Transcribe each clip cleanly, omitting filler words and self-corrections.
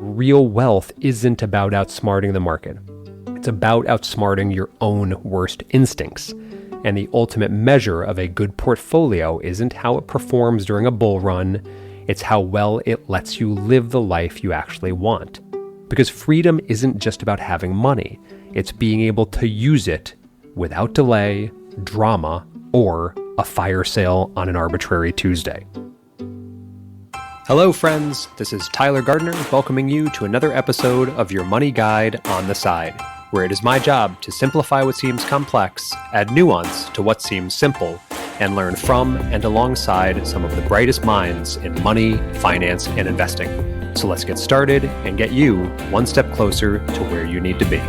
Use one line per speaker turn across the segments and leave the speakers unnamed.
Real wealth isn't about outsmarting the market. It's about outsmarting your own worst instincts. And the ultimate measure of a good portfolio isn't how it performs during a bull run, it's how well it lets you live the life you actually want. Because freedom isn't just about having money, it's being able to use it without delay, drama, or a fire sale on an arbitrary Tuesday. Hello friends, this is Tyler Gardner welcoming you to another episode of your Money Guide on the Side, where it is my job to simplify what seems complex, add nuance to what seems simple, and learn from and alongside some of the brightest minds in money, finance, and investing. So let's get started and get you one step closer to where you need to be.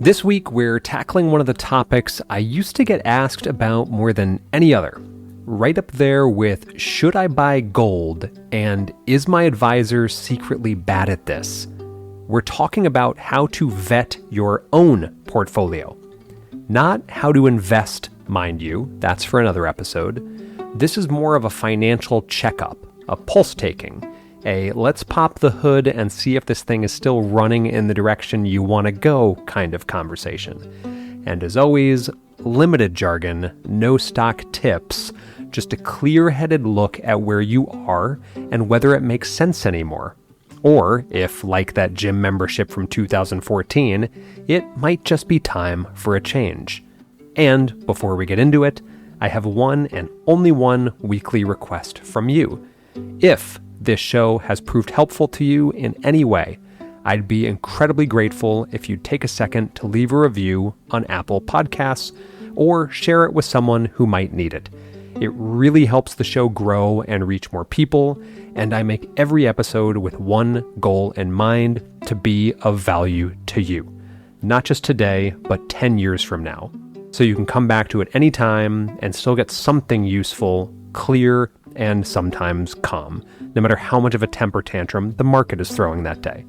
This week, we're tackling one of the topics I used to get asked about more than any other. Right up there with, should I buy gold, and is my advisor secretly bad at this? We're talking about how to vet your own portfolio. Not how to invest, mind you, that's for another episode. This is more of a financial checkup, a pulse taking, a let's pop the hood and see if this thing is still running in the direction you want to go kind of conversation. And as always, limited jargon, no stock tips, just a clear-headed look at where you are and whether it makes sense anymore. Or if, like that gym membership from 2014, it might just be time for a change. And before we get into it, I have one and only one weekly request from you. If this show has proved helpful to you in any way, I'd be incredibly grateful if you'd take a second to leave a review on Apple Podcasts or share it with someone who might need it. It really helps the show grow and reach more people, and I make every episode with one goal in mind: to be of value to you. Not just today, but 10 years from now. So you can come back to it anytime and still get something useful, clear, and sometimes calm, no matter how much of a temper tantrum the market is throwing that day.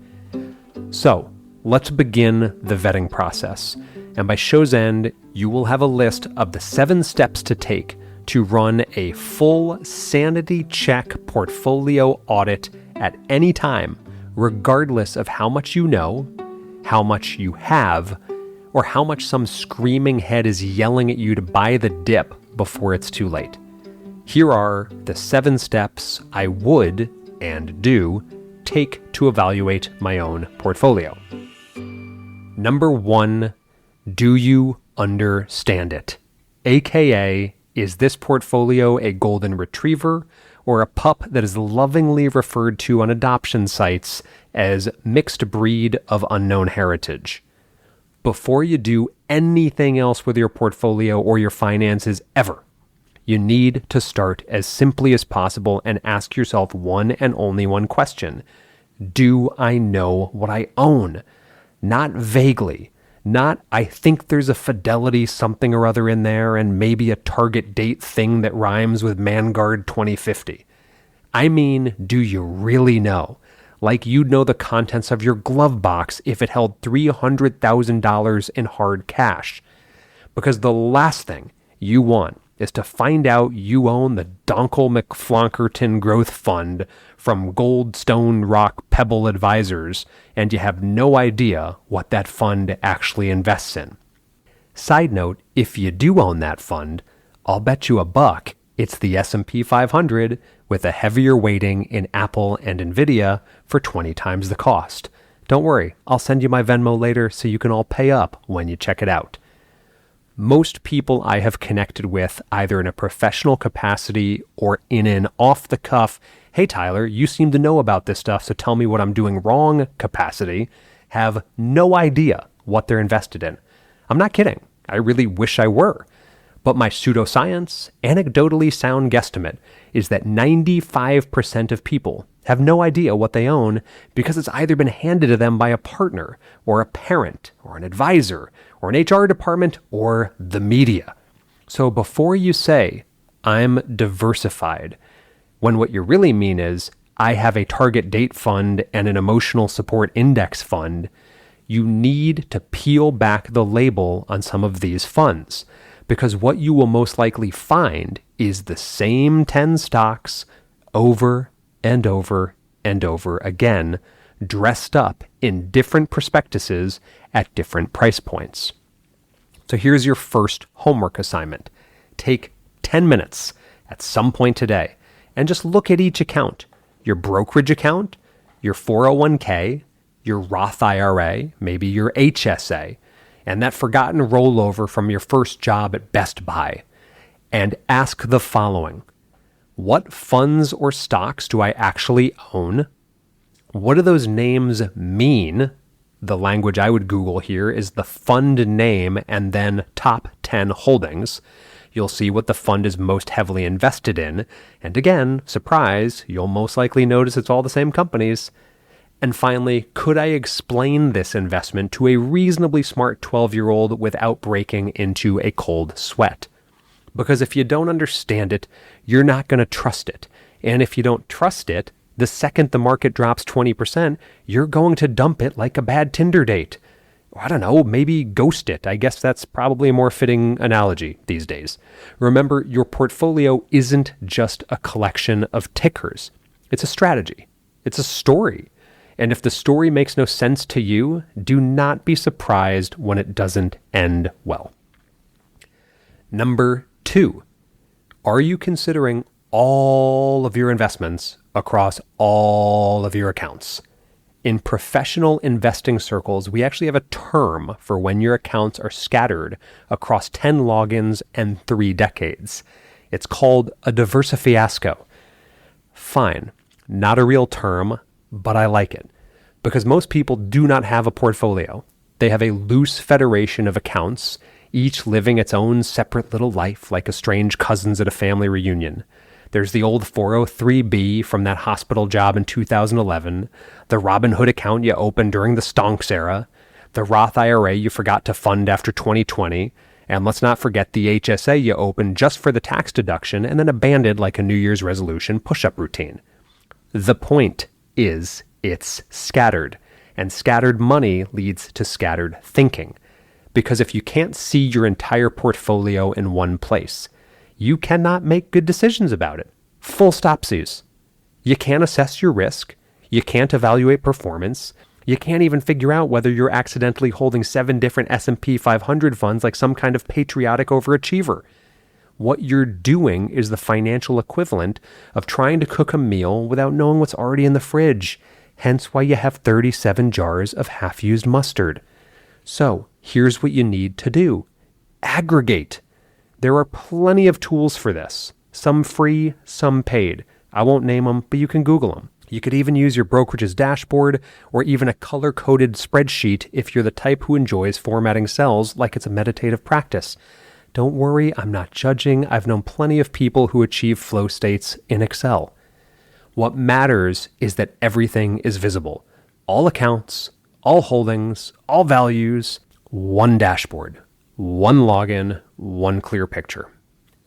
So, let's begin the vetting process. And by show's end, you will have a list of the 7 steps to take to run a full sanity check portfolio audit at any time, regardless of how much you know, how much you have, or how much some screaming head is yelling at you to buy the dip before it's too late. Here are the 7 steps I would, and do, take to evaluate my own portfolio. Number 1, do you understand it? AKA, is this portfolio a golden retriever or a pup that is lovingly referred to on adoption sites as mixed breed of unknown heritage? Before you do anything else with your portfolio or your finances ever, you need to start as simply as possible and ask yourself one and only one question. Do I know what I own? Not vaguely. Not, I think there's a Fidelity something or other in there and maybe a target date thing that rhymes with Vanguard 2050. I mean, do you really know? Like you'd know the contents of your glove box if it held $300,000 in hard cash. Because the last thing you want is to find out you own the Donkle McFlonkerton Growth Fund from Goldstone Rock Pebble Advisors, and you have no idea what that fund actually invests in. Side note, if you do own that fund, I'll bet you $1 it's the S&P 500 with a heavier weighting in Apple and Nvidia for 20 times the cost. Don't worry, I'll send you my Venmo later so you can all pay up when you check it out. Most people I have connected with, either in a professional capacity or in an off-the-cuff, hey Tyler, you seem to know about this stuff, so tell me what I'm doing wrong capacity, have no idea what they're invested in. I'm not kidding. I really wish I were. But my pseudoscience, anecdotally sound guesstimate is that 95% of people have no idea what they own because it's either been handed to them by a partner or a parent or an advisor or an HR department or the media. So before you say, I'm diversified, when what you really mean is, I have a target date fund and an emotional support index fund, you need to peel back the label on some of these funds, because what you will most likely find is the same 10 stocks over and over and over again, dressed up in different prospectuses at different price points. So here's your first homework assignment. Take 10 minutes at some point today and just look at each account. Your brokerage account, your 401k, your Roth IRA, maybe your HSA, and that forgotten rollover from your first job at Best Buy. And ask the following. What funds or stocks do I actually own? What do those names mean? The language I would Google here is the fund name and then top 10 holdings. You'll see what the fund is most heavily invested in. And again, surprise, you'll most likely notice it's all the same companies. And finally, could I explain this investment to a reasonably smart 12-year-old without breaking into a cold sweat? Because if you don't understand it, you're not going to trust it. And if you don't trust it, the second the market drops 20%, you're going to dump it like a bad Tinder date. I don't know, maybe ghost it. I guess that's probably a more fitting analogy these days. Remember, your portfolio isn't just a collection of tickers. It's a strategy. It's a story. And if the story makes no sense to you, do not be surprised when it doesn't end well. Number 2, are you considering all of your investments across all of your accounts? In professional investing circles, we actually have a term for when your accounts are scattered across 10 logins and 3 decades. It's called a diversifiasco. Fine, not a real term, but I like it. Because most people do not have a portfolio. They have a loose federation of accounts, each living its own separate little life like estranged cousins at a family reunion. There's the old 403b from that hospital job in 2011, the Robinhood account you opened during the stonks era, the Roth IRA you forgot to fund after 2020, and let's not forget the HSA you opened just for the tax deduction and then abandoned like a New Year's resolution push-up routine. The point is it's scattered, and scattered money leads to scattered thinking. Because if you can't see your entire portfolio in one place, you cannot make good decisions about it. Full stopsies. You can't assess your risk. You can't evaluate performance. You can't even figure out whether you're accidentally holding 7 different S&P 500 funds like some kind of patriotic overachiever. What you're doing is the financial equivalent of trying to cook a meal without knowing what's already in the fridge. Hence why you have 37 jars of half-used mustard. So here's what you need to do. Aggregate. There are plenty of tools for this. Some free, some paid. I won't name them, but you can Google them. You could even use your brokerage's dashboard or even a color-coded spreadsheet if you're the type who enjoys formatting cells like it's a meditative practice. Don't worry, I'm not judging. I've known plenty of people who achieve flow states in Excel. What matters is that everything is visible. All accounts, all holdings, all values, one dashboard, one login, one clear picture.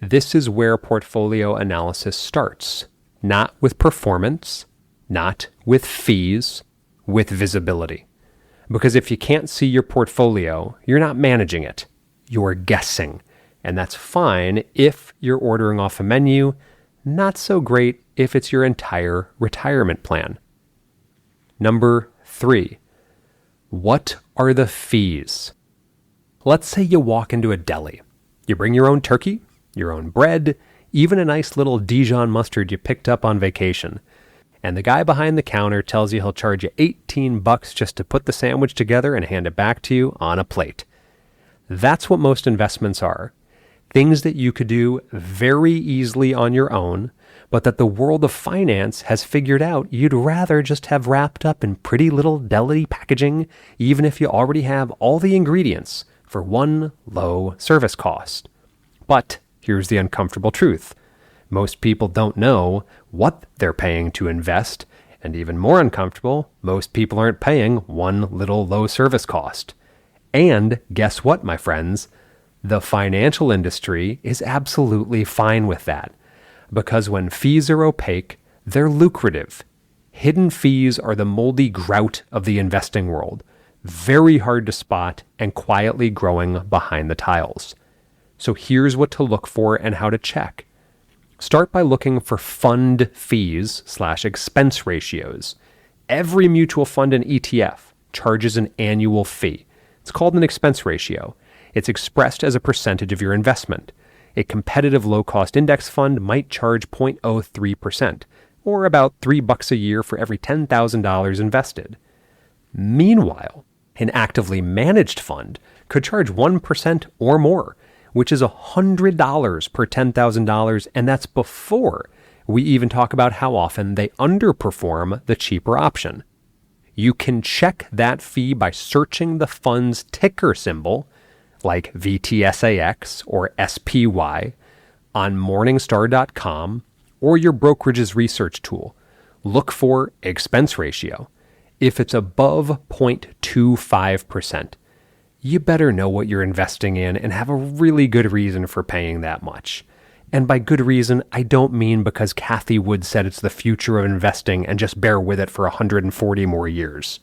This is where portfolio analysis starts, not with performance, not with fees, with visibility. Because if you can't see your portfolio, you're not managing it, you're guessing. And that's fine if you're ordering off a menu, not so great if it's your entire retirement plan. Number 3, what are the fees? Let's say you walk into a deli. You bring your own turkey, your own bread, even a nice little Dijon mustard you picked up on vacation. And the guy behind the counter tells you he'll charge you $18 just to put the sandwich together and hand it back to you on a plate. That's what most investments are. Things that you could do very easily on your own, but that the world of finance has figured out you'd rather just have wrapped up in pretty little deli packaging, even if you already have all the ingredients for one low service cost. But here's the uncomfortable truth. Most people don't know what they're paying to invest, and even more uncomfortable, most people aren't paying one little low service cost. And guess what, my friends? The financial industry is absolutely fine with that. Because when fees are opaque, they're lucrative. Hidden fees are the moldy grout of the investing world, very hard to spot and quietly growing behind the tiles. So here's what to look for and how to check. Start by looking for fund fees/expense ratios. Every mutual fund and ETF charges an annual fee. It's called an expense ratio. It's expressed as a percentage of your investment. A competitive low-cost index fund might charge 0.03%, or about $3 a year for every $10,000 invested. Meanwhile, an actively managed fund could charge 1% or more, which is $100 per $10,000, and that's before we even talk about how often they underperform the cheaper option. You can check that fee by searching the fund's ticker symbol, like VTSAX or SPY, on Morningstar.com or your brokerage's research tool. Look for expense ratio. If it's above 0.25%, you better know what you're investing in and have a really good reason for paying that much. And by good reason, I don't mean because Cathie Wood said it's the future of investing and just bear with it for 140 more years.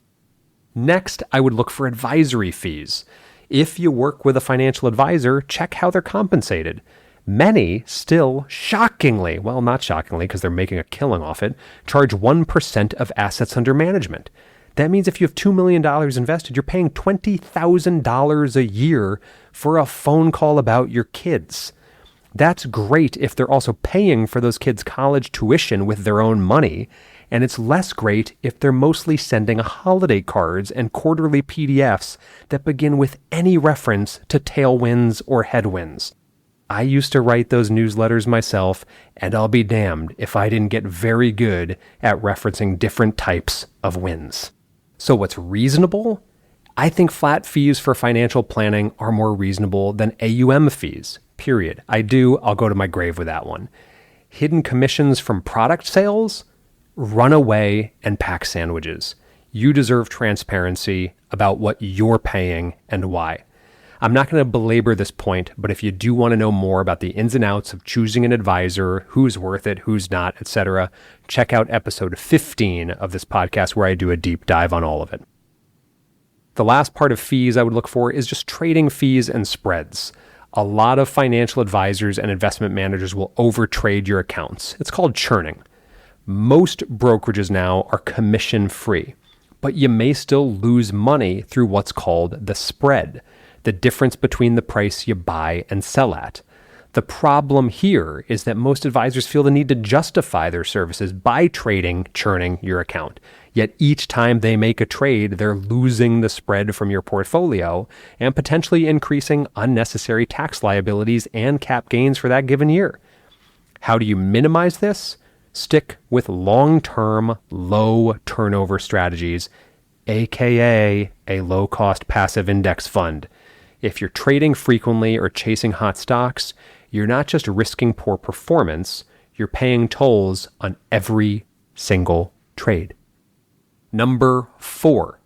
Next, I would look for advisory fees. If you work with a financial advisor, check how they're compensated. Many still shockingly, well, not shockingly because they're making a killing off it, charge 1% of assets under management. That means if you have $2 million invested, you're paying $20,000 a year for a phone call about your kids. That's great if they're also paying for those kids' college tuition with their own money, and it's less great if they're mostly sending holiday cards and quarterly PDFs that begin with any reference to tailwinds or headwinds. I used to write those newsletters myself, and I'll be damned if I didn't get very good at referencing different types of wins. So what's reasonable? I think flat fees for financial planning are more reasonable than AUM fees, period. I'll go to my grave with that one. Hidden commissions from product sales? Run away and pack sandwiches. You deserve transparency about what you're paying and why. I'm not going to belabor this point, but if you do want to know more about the ins and outs of choosing an advisor, who's worth it, who's not, etc., check out episode 15 of this podcast where I do a deep dive on all of it. The last part of fees I would look for is just trading fees and spreads. A lot of financial advisors and investment managers will overtrade your accounts. It's called churning. Most brokerages now are commission-free, but you may still lose money through what's called the spread, the difference between the price you buy and sell at. The problem here is that most advisors feel the need to justify their services by churning your account. Yet each time they make a trade, they're losing the spread from your portfolio and potentially increasing unnecessary tax liabilities and cap gains for that given year. How do you minimize this? Stick with long-term, low-turnover strategies, aka a low-cost passive index fund. If you're trading frequently or chasing hot stocks, you're not just risking poor performance, you're paying tolls on every single trade. Number 4,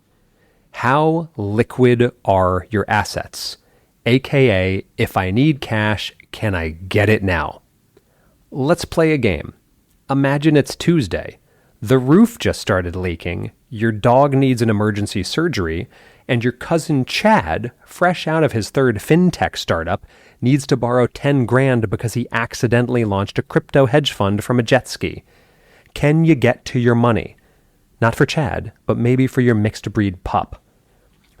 how liquid are your assets? AKA, if I need cash, can I get it now? Let's play a game. Imagine it's Tuesday. The roof just started leaking, your dog needs an emergency surgery, and your cousin Chad, fresh out of his third fintech startup, needs to borrow $10,000 because he accidentally launched a crypto hedge fund from a jet ski. Can you get to your money? Not for Chad, but maybe for your mixed breed pup.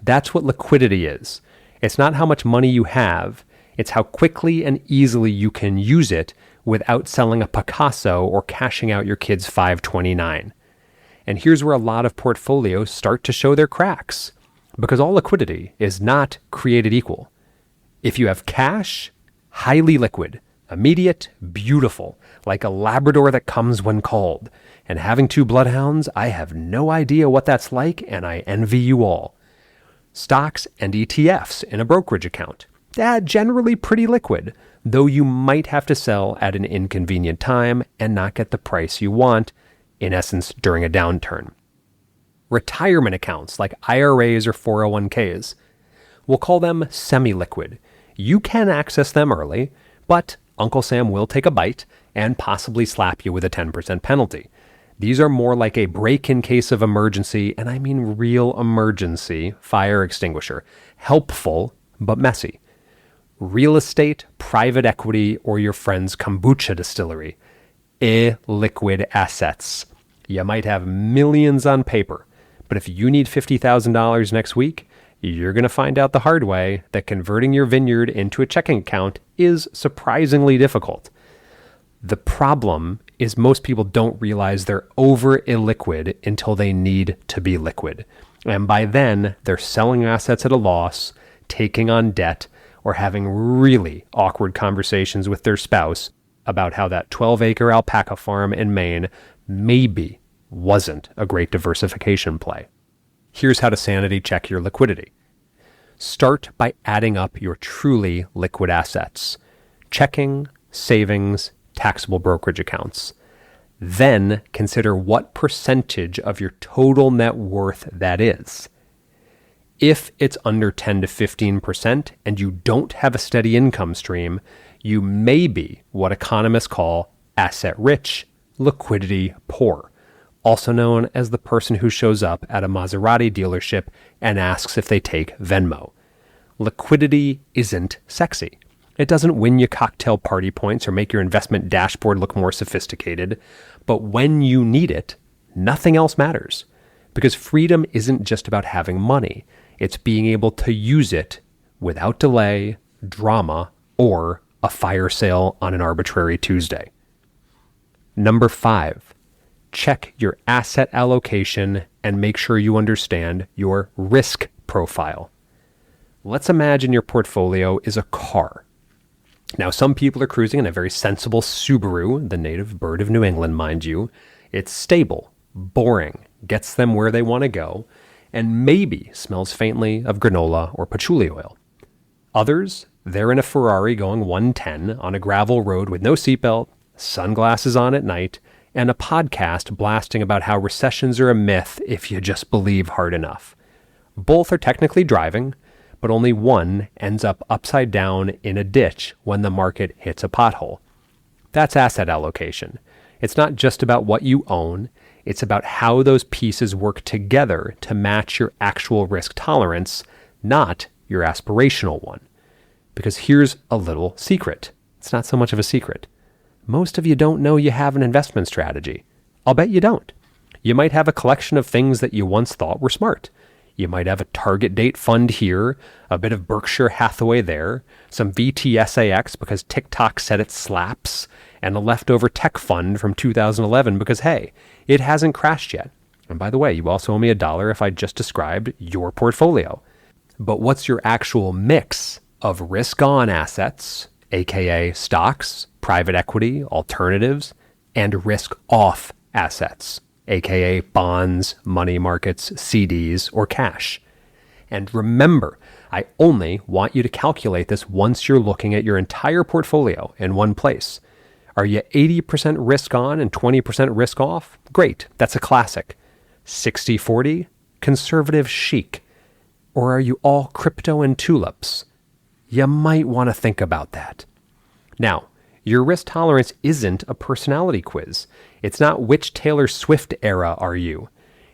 That's what liquidity is. It's not how much money you have, it's how quickly and easily you can use it without selling a Picasso or cashing out your kid's 529. And here's where a lot of portfolios start to show their cracks, because all liquidity is not created equal. If you have cash, highly liquid, immediate, beautiful, like a Labrador that comes when called. And having 2 bloodhounds, I have no idea what that's like, and I envy you all. Stocks and ETFs in a brokerage account. Generally pretty liquid, though you might have to sell at an inconvenient time and not get the price you want, in essence, during a downturn. Retirement accounts like IRAs or 401ks. We'll call them semi-liquid. You can access them early, but Uncle Sam will take a bite and possibly slap you with a 10% penalty. These are more like a break in case of emergency, and I mean real emergency, fire extinguisher. Helpful, but messy. real estate, private equity, or your friend's kombucha distillery. Illiquid assets. You might have millions on paper, but if you need $50,000 next week, you're going to find out the hard way that converting your vineyard into a checking account is surprisingly difficult. The problem is most people don't realize they're over illiquid until they need to be liquid. And by then, they're selling assets at a loss, taking on debt, or having really awkward conversations with their spouse about how that 12-acre alpaca farm in Maine maybe wasn't a great diversification play. Here's how to sanity check your liquidity. Start by adding up your truly liquid assets: checking, savings, taxable brokerage accounts. Then consider what percentage of your total net worth that is. If it's under 10 to 15% and you don't have a steady income stream, you may be what economists call asset rich, liquidity poor, also known as the person who shows up at a Maserati dealership and asks if they take Venmo. Liquidity isn't sexy. It doesn't win you cocktail party points or make your investment dashboard look more sophisticated. But when you need it, nothing else matters. Because freedom isn't just about having money. It's being able to use it without delay, drama, or a fire sale on an arbitrary Tuesday. Number 5, check your asset allocation and make sure you understand your risk profile. Let's imagine your portfolio is a car. Now, some people are cruising in a very sensible Subaru, the native bird of New England, mind you. It's stable, boring, gets them where they want to go, and maybe smells faintly of granola or patchouli oil. Others, they're in a Ferrari going 110 on a gravel road with no seatbelt, sunglasses on at night, and a podcast blasting about how recessions are a myth if you just believe hard enough. Both are technically driving, but only one ends up upside down in a ditch when the market hits a pothole. That's asset allocation. It's not just about what you own, it's about how those pieces work together to match your actual risk tolerance, not your aspirational one. Because here's a little secret. It's not so much of a secret. Most of you don't know you have an investment strategy. I'll bet you don't. You might have a collection of things that you once thought were smart. You might have a target date fund here, a bit of Berkshire Hathaway there, some VTSAX because TikTok said it slaps, and a leftover tech fund from 2011 because, hey, it hasn't crashed yet. And by the way, you also owe me $1 if I just described your portfolio. But what's your actual mix of risk-on assets, aka stocks, private equity, alternatives, and risk-off assets, aka bonds, money markets, CDs, or cash? And remember, I only want you to calculate this once you're looking at your entire portfolio in one place. Are you 80% risk on and 20% risk off? Great, that's a classic. 60-40, conservative chic. Or are you all crypto and tulips? You might want to think about that. Now, your risk tolerance isn't a personality quiz. It's not which Taylor Swift era are you.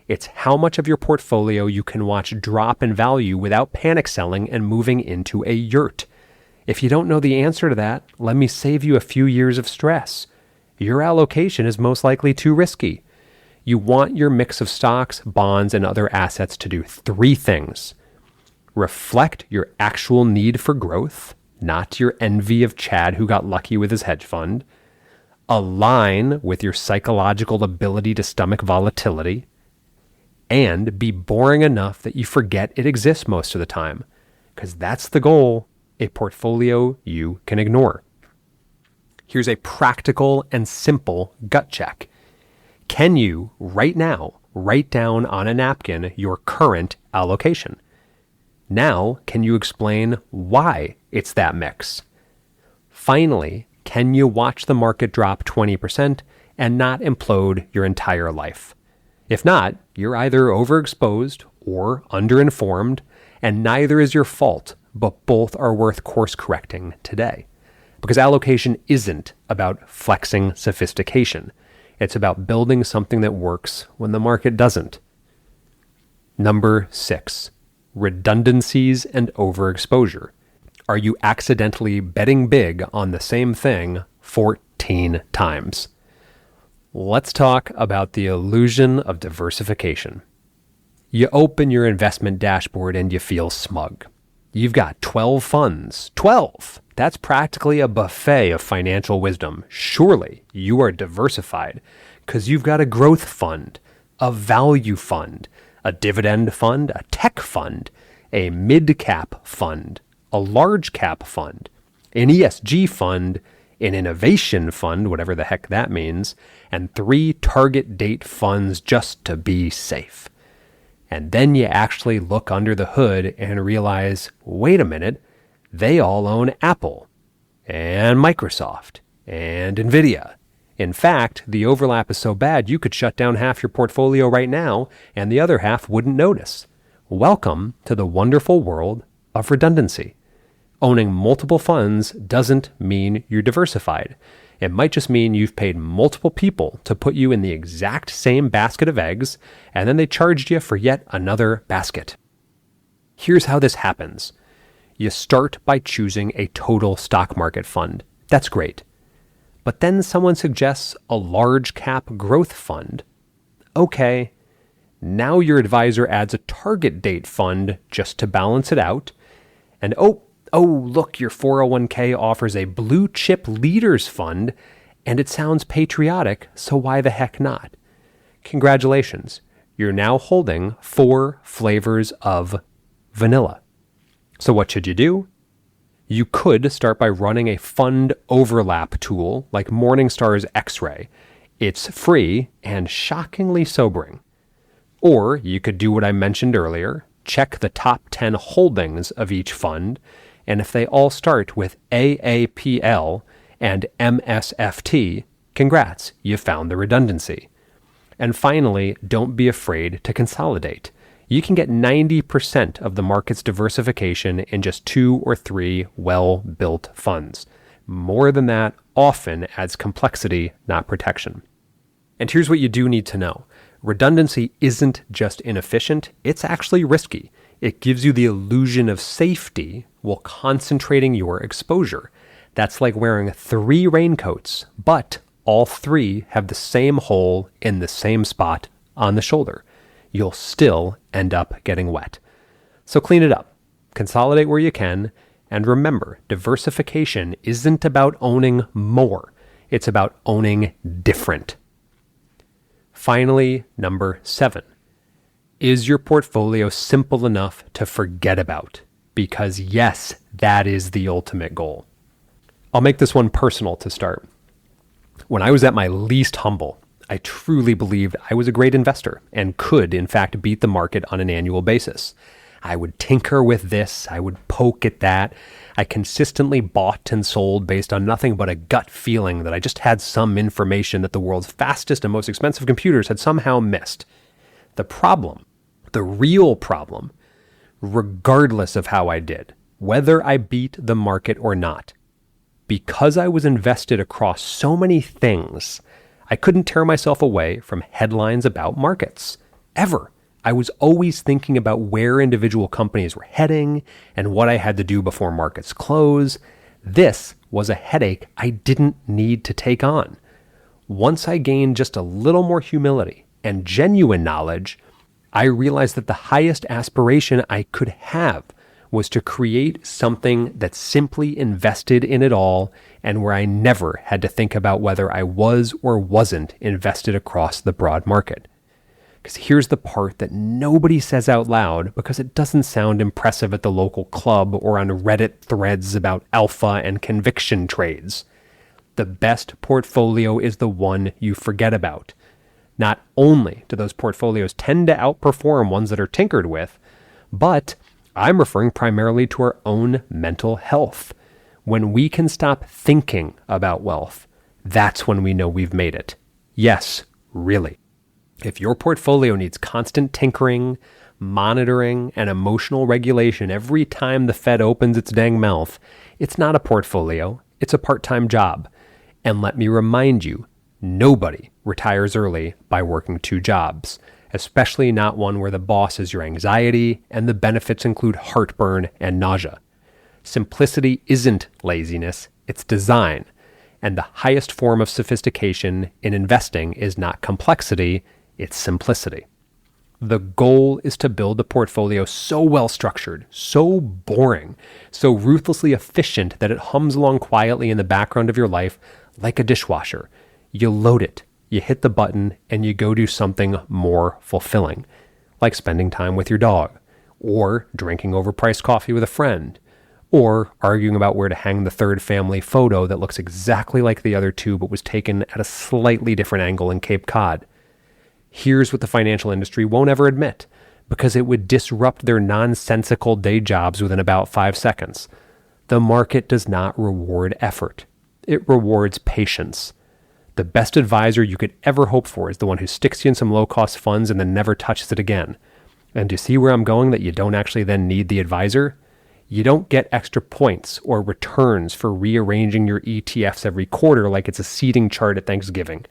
It's how much of your portfolio you can watch drop in value without panic selling and moving into a yurt. If you don't know the answer to that, let me save you a few years of stress. Your allocation is most likely too risky. You want your mix of stocks, bonds, and other assets to do 3 things. Reflect your actual need for growth, not your envy of Chad who got lucky with his hedge fund. Align with your psychological ability to stomach volatility. And be boring enough that you forget it exists most of the time. Because that's the goal, a portfolio you can ignore. Here's a practical and simple gut check. Can you, right now, write down on a napkin your current allocation? Now, can you explain why it's that mix? Finally, can you watch the market drop 20% and not implode your entire life? If not, you're either overexposed or underinformed, and neither is your fault, but both are worth course correcting today. Because allocation isn't about flexing sophistication. It's about building something that works when the market doesn't. Number 6, redundancies and overexposure. are you accidentally betting big on the same thing 14 times? Let's talk about the illusion of diversification. You open your investment dashboard and you feel smug. You've got 12 funds. 12! That's practically a buffet of financial wisdom. Surely you are diversified because you've got a growth fund, a value fund, a dividend fund, a tech fund, a mid-cap fund, a large-cap fund, an ESG fund, an innovation fund, whatever the heck that means, and 3 target date funds just to be safe. And then you actually look under the hood and realize, wait a minute, they all own Apple and Microsoft and Nvidia. In fact, the overlap is so bad you could shut down half your portfolio right now and the other half wouldn't notice. Welcome to the wonderful world of redundancy. Owning multiple funds doesn't mean you're diversified. It might just mean you've paid multiple people to put you in the exact same basket of eggs, and then they charged you for yet another basket. Here's how this happens. You start by choosing a total stock market fund. That's great. But then someone suggests a large cap growth fund. Okay, now your advisor adds a target date fund just to balance it out. And oh, look, your 401k offers a blue chip leaders fund, and it sounds patriotic, so why the heck not? Congratulations, you're now holding 4 flavors of vanilla. So what should you do? You could start by running a fund overlap tool like Morningstar's X-Ray. It's free and shockingly sobering. Or you could do what I mentioned earlier, check the top 10 holdings of each fund, and if they all start with AAPL and MSFT, congrats, you found the redundancy. And finally, don't be afraid to consolidate. You can get 90% of the market's diversification in just 2 or 3 well-built funds. More than that often adds complexity, not protection. And here's what you do need to know. Redundancy isn't just inefficient, it's actually risky. It gives you the illusion of safety while concentrating your exposure. That's like wearing 3 raincoats, but all 3 have the same hole in the same spot on the shoulder. You'll still end up getting wet. So clean it up, consolidate where you can, and remember, diversification isn't about owning more. It's about owning different. Finally, number 7. Is your portfolio simple enough to forget about? Because yes, that is the ultimate goal. I'll make this one personal to start. When I was at my least humble, I truly believed I was a great investor and could, in fact, beat the market on an annual basis. I would tinker with this, I would poke at that. I consistently bought and sold based on nothing but a gut feeling that I just had some information that the world's fastest and most expensive computers had somehow missed. The problem, the real problem, regardless of how I did, whether I beat the market or not, because I was invested across so many things, I couldn't tear myself away from headlines about markets, ever. I was always thinking about where individual companies were heading and what I had to do before markets close. This was a headache I didn't need to take on. Once I gained just a little more humility and genuine knowledge, I realized that the highest aspiration I could have was to create something that simply invested in it all and where I never had to think about whether I was or wasn't invested across the broad market. Because here's the part that nobody says out loud because it doesn't sound impressive at the local club or on Reddit threads about alpha and conviction trades. The best portfolio is the one you forget about. Not only do those portfolios tend to outperform ones that are tinkered with, but I'm referring primarily to our own mental health. When we can stop thinking about wealth, that's when we know we've made it. Yes, really. If your portfolio needs constant tinkering, monitoring, and emotional regulation every time the Fed opens its dang mouth, it's not a portfolio, it's a part-time job. And let me remind you, nobody retires early by working 2 jobs, especially not one where the boss is your anxiety and the benefits include heartburn and nausea. Simplicity isn't laziness, it's design. And the highest form of sophistication in investing is not complexity, it's simplicity. The goal is to build a portfolio so well structured, so boring, so ruthlessly efficient that it hums along quietly in the background of your life like a dishwasher. You load it, you hit the button, and you go do something more fulfilling, like spending time with your dog, or drinking overpriced coffee with a friend, or arguing about where to hang the third family photo that looks exactly like the other two but was taken at a slightly different angle in Cape Cod. Here's what the financial industry won't ever admit, because it would disrupt their nonsensical day jobs within about 5 seconds. The market does not reward effort. It rewards patience. The best advisor you could ever hope for is the one who sticks you in some low-cost funds and then never touches it again. And to see where I'm going, that you don't actually then need the advisor? You don't get extra points or returns for rearranging your ETFs every quarter like it's a seating chart at Thanksgiving.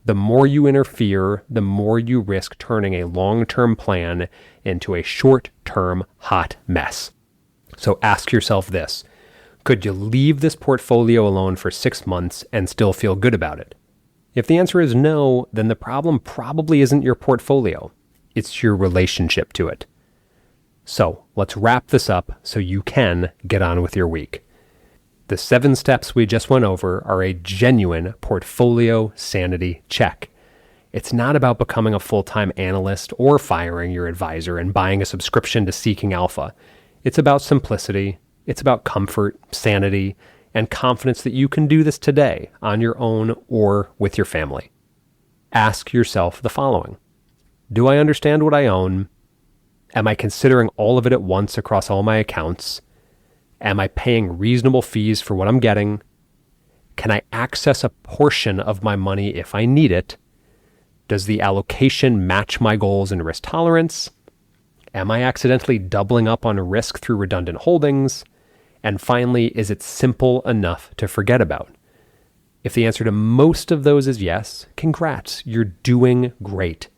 The more you interfere, the more you risk turning a long-term plan into a short-term hot mess. So ask yourself this: could you leave this portfolio alone for 6 months and still feel good about it? If the answer is no, then the problem probably isn't your portfolio. It's your relationship to it. So let's wrap this up so you can get on with your week. The 7 steps we just went over are a genuine portfolio sanity check. It's not about becoming a full-time analyst or firing your advisor and buying a subscription to Seeking Alpha. It's about simplicity. It's about comfort, sanity, and confidence that you can do this today on your own or with your family. Ask yourself the following: do I understand what I own? Am I considering all of it at once across all my accounts? Am I paying reasonable fees for what I'm getting? Can I access a portion of my money if I need it? Does the allocation match my goals and risk tolerance? Am I accidentally doubling up on risk through redundant holdings? And finally, is it simple enough to forget about? If the answer to most of those is yes, congrats, you're doing great.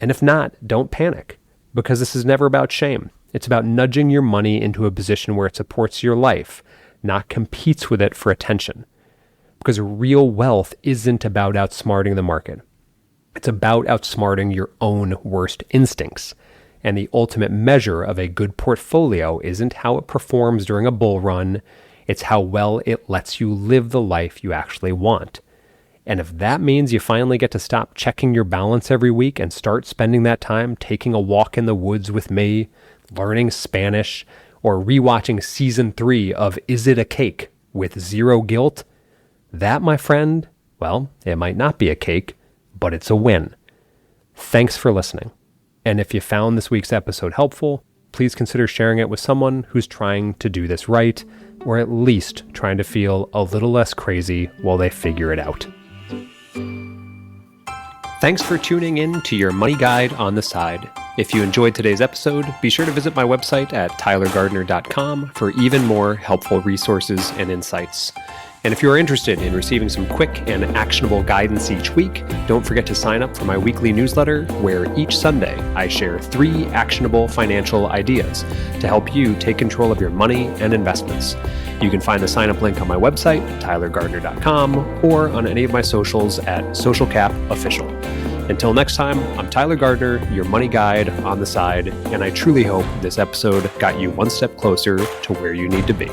And if not, don't panic, because this is never about shame. It's about nudging your money into a position where it supports your life, not competes with it for attention. Because real wealth isn't about outsmarting the market. It's about outsmarting your own worst instincts. And the ultimate measure of a good portfolio isn't how it performs during a bull run, it's how well it lets you live the life you actually want. And if that means you finally get to stop checking your balance every week and start spending that time taking a walk in the woods with me, learning Spanish, or rewatching season 3 of Is It a Cake with zero guilt, that, my friend, well, it might not be a cake, but it's a win. Thanks for listening. And if you found this week's episode helpful, please consider sharing it with someone who's trying to do this right, or at least trying to feel a little less crazy while they figure it out. Thanks for tuning in to your Money Guide on the Side. If you enjoyed today's episode, be sure to visit my website at tylergardner.com for even more helpful resources and insights. And if you are interested in receiving some quick and actionable guidance each week, don't forget to sign up for my weekly newsletter, where each Sunday I share 3 actionable financial ideas to help you take control of your money and investments. You can find the sign-up link on my website, tylergardner.com, or on any of my socials at socialcapofficial. Until next time, I'm Tyler Gardner, your money guide on the side, and I truly hope this episode got you one step closer to where you need to be.